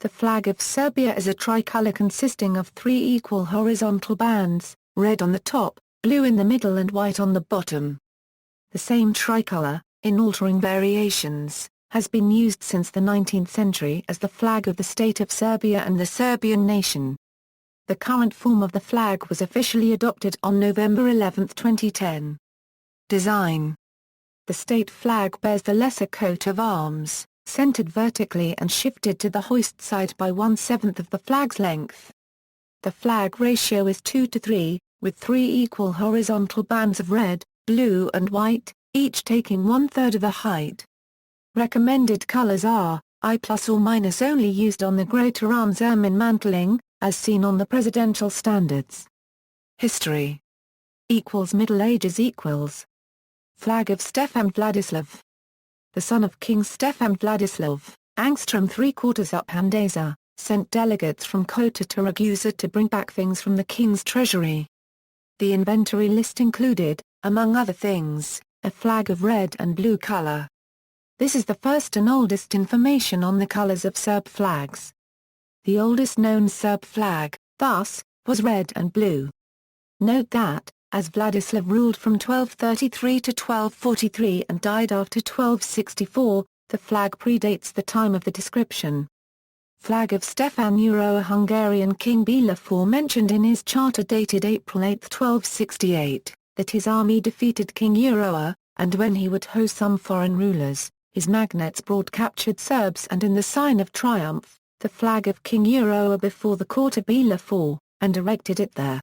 The flag of Serbia is a tricolour consisting of 3 equal horizontal bands, red on the top, blue in the middle and white on the bottom. The same tricolour, in altering variations, has been used since the 19th century as the flag of the state of Serbia and the Serbian nation. The current form of the flag was officially adopted on November 11, 2010. Design. The state flag bears the lesser coat of arms, centered vertically and shifted to the hoist side by 1/7 of the flag's length. The flag ratio is 2:3, with 3 equal horizontal bands of red, blue and white, each taking 1/3 of the height. Recommended colors are I+ or minus, only used on the greater arms ermine mantling, as seen on the presidential standards. History. Middle Ages. Flag of Stefan Vladislav. The son of King Stefan Vladislav, Angstrom 3/4 Uphandeza, sent delegates from Kota to Ragusa to bring back things from the king's treasury. The inventory list included, among other things, a flag of red and blue color. This is the first and oldest information on the colors of Serb flags. The oldest known Serb flag, thus, was red and blue. Note that, as Vladislav ruled from 1233 to 1243 and died after 1264, the flag predates the time of the description. Flag of Stefan Euro. A Hungarian king Bela IV mentioned in his charter dated April 8, 1268, that his army defeated King Euro, and when he would host some foreign rulers, his magnates brought captured Serbs and in the sign of triumph, the flag of King Euro before the court of Bela IV, and erected it there.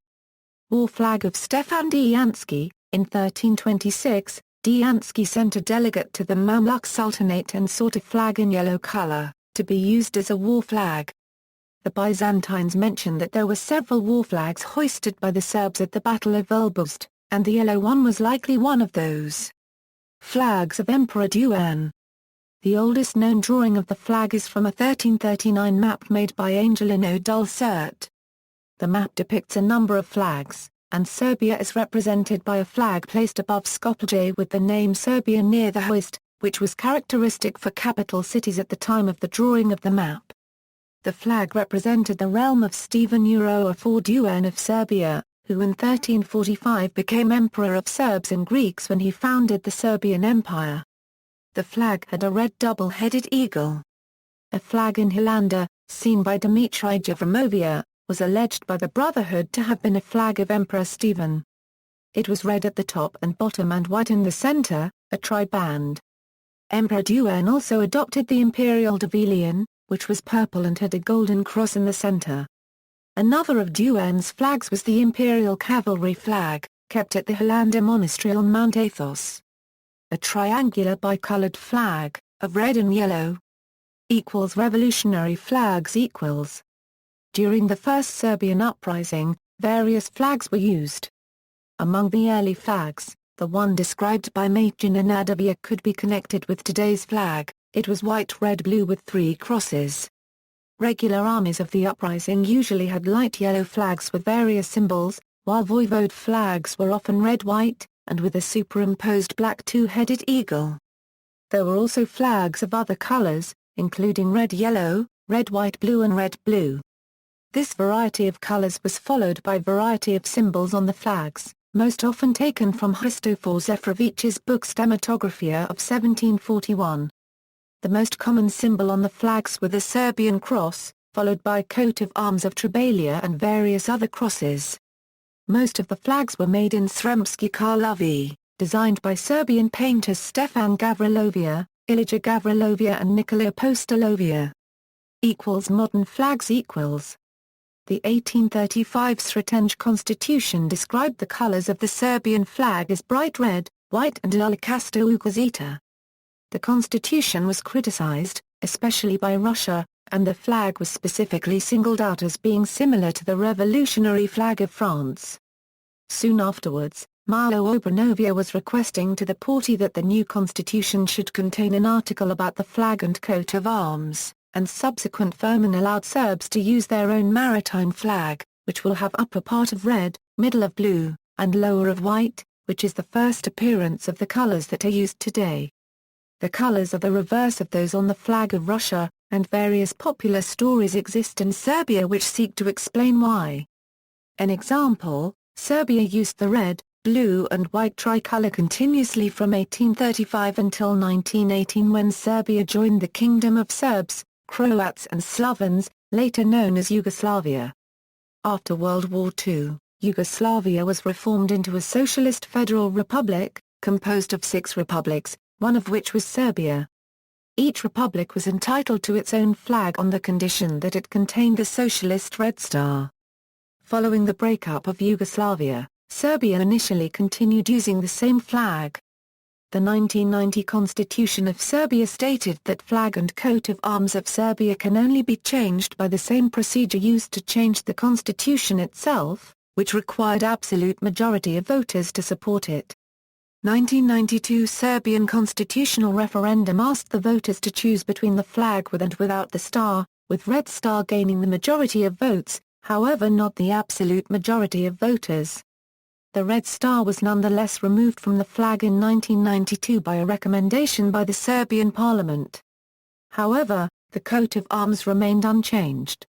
War flag of Stefan Diansky. In 1326, Diansky sent a delegate to the Mamluk Sultanate and sought a flag in yellow color, to be used as a war flag. The Byzantines mention that there were several war flags hoisted by the Serbs at the Battle of Elburst, and the yellow one was likely one of those. Flags of Emperor Duan. The oldest known drawing of the flag is from a 1339 map made by Angelino Dulcert. The map depicts a number of flags, and Serbia is represented by a flag placed above Skopje with the name Serbia near the hoist, which was characteristic for capital cities at the time of the drawing of the map. The flag represented the realm of Stephen Euro IV Duan of Serbia, who in 1345 became Emperor of Serbs and Greeks when he founded the Serbian Empire. The flag had a red double-headed eagle. A flag in Hilanda, seen by Dmitry Javramovia, was alleged by the Brotherhood to have been a flag of Emperor Stephen. It was red at the top and bottom and white in the center, a tri-band. Emperor Duan also adopted the Imperial Devilion, which was purple and had a golden cross in the center. Another of Duan's flags was the Imperial Cavalry flag, kept at the Hilanda Monastery on Mount Athos. A triangular bicolored flag, of red and yellow. Revolutionary flags. During the first Serbian uprising, various flags were used. Among the early flags, the one described by Majin Anadovia could be connected with today's flag. It was white, red, blue with 3 crosses. Regular armies of the uprising usually had light yellow flags with various symbols, while voivode flags were often red-white, and with a superimposed black 2-headed eagle. There were also flags of other colors, including red-yellow, red-white-blue and red-blue. This variety of colors was followed by variety of symbols on the flags, most often taken from Hristofor Zefrović's book Stematographia of 1741. The most common symbol on the flags were the Serbian cross, followed by coat of arms of Treballia and various other crosses. Most of the flags were made in Sremski Karlovi, designed by Serbian painters Stefan Gavrilovia, Ilija Gavrilovia and Nikola Apostolovia. Modern flags. The 1835 Sretenge Constitution described the colors of the Serbian flag as bright red, white and ulikasto ugazita. The constitution was criticized, especially by Russia, and the flag was specifically singled out as being similar to the revolutionary flag of France. Soon afterwards, Malo Obranovia was requesting to the Porte that the new constitution should contain an article about the flag and coat of arms, and subsequent Firman allowed Serbs to use their own maritime flag, which will have upper part of red, middle of blue, and lower of white, which is the first appearance of the colors that are used today. The colors are the reverse of those on the flag of Russia, and various popular stories exist in Serbia which seek to explain why. An example, Serbia used the red, blue and white tricolour continuously from 1835 until 1918 when Serbia joined the Kingdom of Serbs, Croats and Slavons, later known as Yugoslavia. After World War II, Yugoslavia was reformed into a socialist federal republic, composed of 6 republics, one of which was Serbia. Each republic was entitled to its own flag on the condition that it contained the socialist Red Star. Following the breakup of Yugoslavia, Serbia initially continued using the same flag. The 1990 Constitution of Serbia stated that flag and coat of arms of Serbia can only be changed by the same procedure used to change the constitution itself, which required absolute majority of voters to support it. 1992 Serbian constitutional referendum asked the voters to choose between the flag with and without the star, with Red Star gaining the majority of votes, however not the absolute majority of voters. The Red Star was nonetheless removed from the flag in 1992 by a recommendation by the Serbian parliament. However, the coat of arms remained unchanged.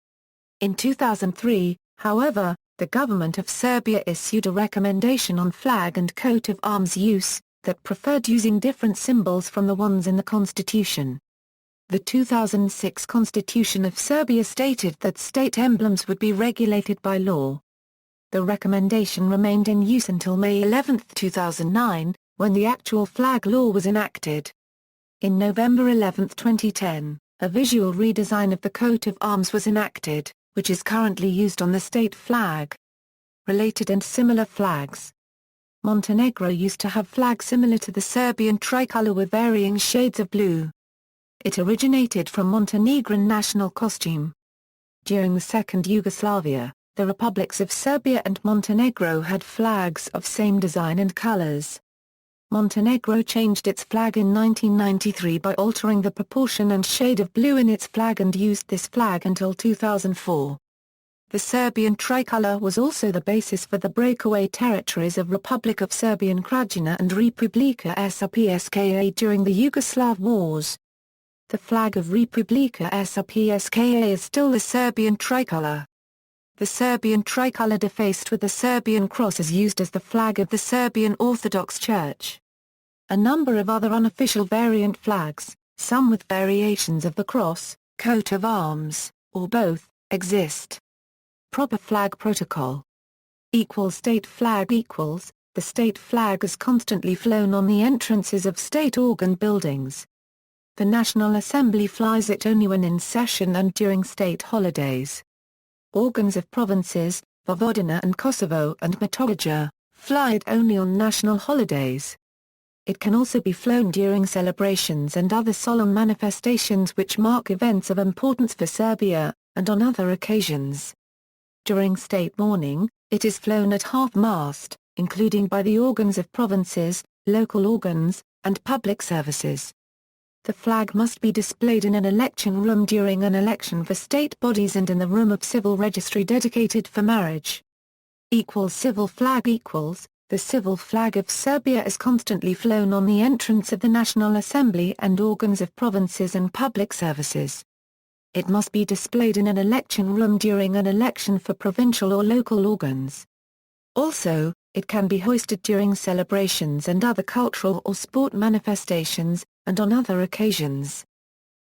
In 2003, however, the government of Serbia issued a recommendation on flag and coat of arms use, that preferred using different symbols from the ones in the constitution. The 2006 Constitution of Serbia stated that state emblems would be regulated by law. The recommendation remained in use until May 11, 2009, when the actual flag law was enacted. In November 11, 2010, a visual redesign of the coat of arms was enacted, which is currently used on the state flag. Related and similar flags. Montenegro used to have flags similar to the Serbian tricolour with varying shades of blue. It originated from Montenegrin national costume. During the Second Yugoslavia, the republics of Serbia and Montenegro had flags of same design and colors. Montenegro changed its flag in 1993 by altering the proportion and shade of blue in its flag and used this flag until 2004. The Serbian tricolour was also the basis for the breakaway territories of Republic of Serbian Krajina and Republika Srpska during the Yugoslav Wars. The flag of Republika Srpska is still the Serbian tricolour. The Serbian tricolour defaced with the Serbian cross is used as the flag of the Serbian Orthodox Church. A number of other unofficial variant flags, some with variations of the cross, coat of arms, or both, exist. Proper flag protocol. State flag equals, the state flag is constantly flown on the entrances of state organ buildings. The National Assembly flies it only when in session and during state holidays. Organs of provinces, Vojvodina and Kosovo and Metohija, fly it only on national holidays. It can also be flown during celebrations and other solemn manifestations which mark events of importance for Serbia, and on other occasions. During state mourning, it is flown at half-mast, including by the organs of provinces, local organs, and public services. The flag must be displayed in an election room during an election for state bodies and in the room of civil registry dedicated for marriage. Civil flag equals, the civil flag of Serbia is constantly flown on the entrance of the National Assembly and organs of provinces and public services. It must be displayed in an election room during an election for provincial or local organs. Also, it can be hoisted during celebrations and other cultural or sport manifestations, and on other occasions.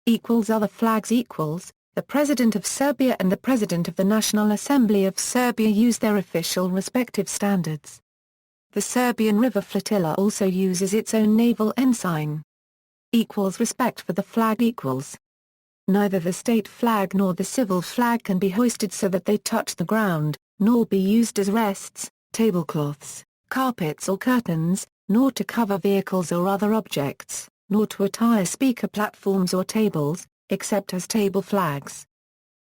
Other flags equals, the President of Serbia and the President of the National Assembly of Serbia use their official respective standards. The Serbian River Flotilla also uses its own naval ensign. Respect for the flag equals. Neither the state flag nor the civil flag can be hoisted so that they touch the ground, nor be used as rests, tablecloths, carpets or curtains, nor to cover vehicles or other objects, nor to attire speaker platforms or tables, except as table flags.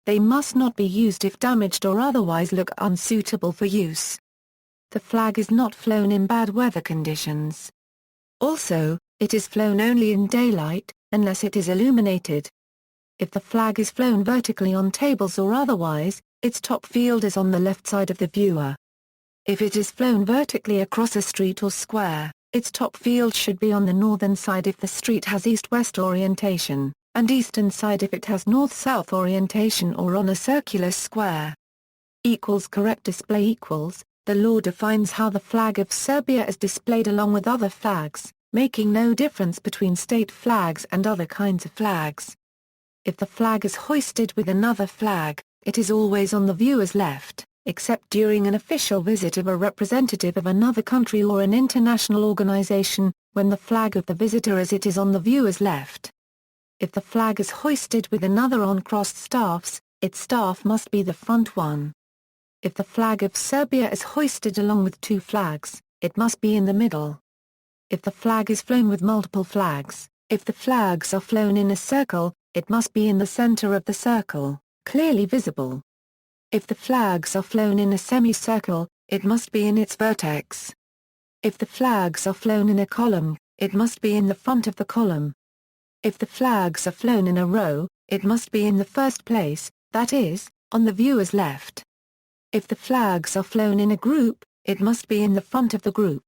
They must not be used if damaged or otherwise look unsuitable for use. The flag is not flown in bad weather conditions. Also, it is flown only in daylight, unless it is illuminated. If the flag is flown vertically on tables or otherwise, its top field is on the left side of the viewer. If it is flown vertically across a street or square, its top field should be on the northern side if the street has east-west orientation, and eastern side if it has north-south orientation or on a circular square. Correct display the law defines how the flag of Serbia is displayed along with other flags, making no difference between state flags and other kinds of flags. If the flag is hoisted with another flag, it is always on the viewer's left, except during an official visit of a representative of another country or an international organization, when the flag of the visitor is on the viewer's left. If the flag is hoisted with another on crossed staffs, its staff must be the front one. If the flag of Serbia is hoisted along with two flags, it must be in the middle. If the flag is flown with multiple flags, if the flags are flown in a circle, it must be in the center of the circle, clearly visible. If the flags are flown in a semicircle, it must be in its vertex. If the flags are flown in a column, it must be in the front of the column. If the flags are flown in a row, it must be in the first place, that is, on the viewer's left. If the flags are flown in a group, it must be in the front of the group.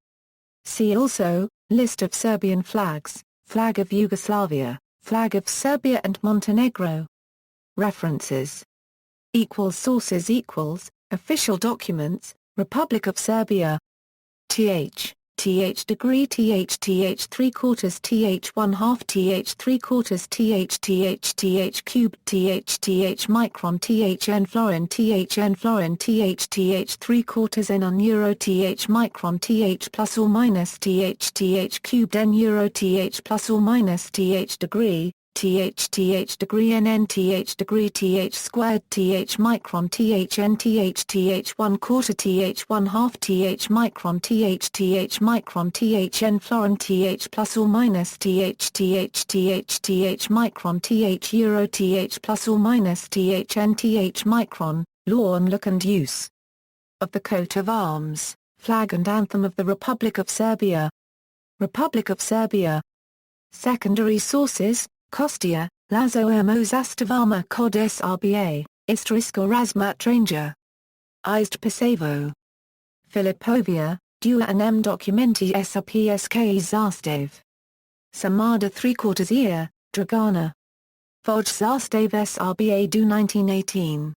See also, List of Serbian flags, Flag of Yugoslavia, Flag of Serbia and Montenegro. References. Sources Official documents, Republic of Serbia. th degree th 3/4 th 1/2 th 3/4 th cubed th micron n florin th 3/4 n on euro th micron th plus or minus th cubed n euro th plus or minus th degree degree th degree th squared th micron th 1/4 th 1/2 th micron th micron n florin th plus or minus th micron th euro th plus or minus th micron. Law on look and use of the coat of arms, flag and anthem of the Republic of Serbia. Republic of Serbia. Secondary sources: Kostia, Lazo Mo Zastavama kod Srba, Istrisko Razmat Ranger. Izd Pasevo. Filipovia, Dua and M Documenti Srpsk Zastav. Samada 3/4 year, Dragana. Voj Zastav Srba do 1918.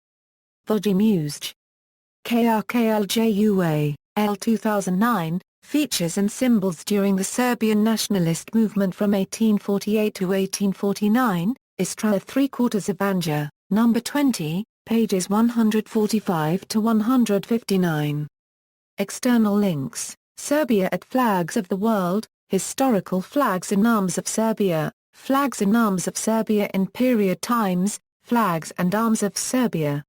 Voji Musj. KRKLJUA, L 2009, Features and Symbols during the Serbian nationalist movement from 1848 to 1849, Istra 3/4 Ivanja, No. 20, pages 145 to 159. External links: Serbia at Flags of the World, Historical Flags and Arms of Serbia, Flags and Arms of Serbia in Period Times, Flags and Arms of Serbia.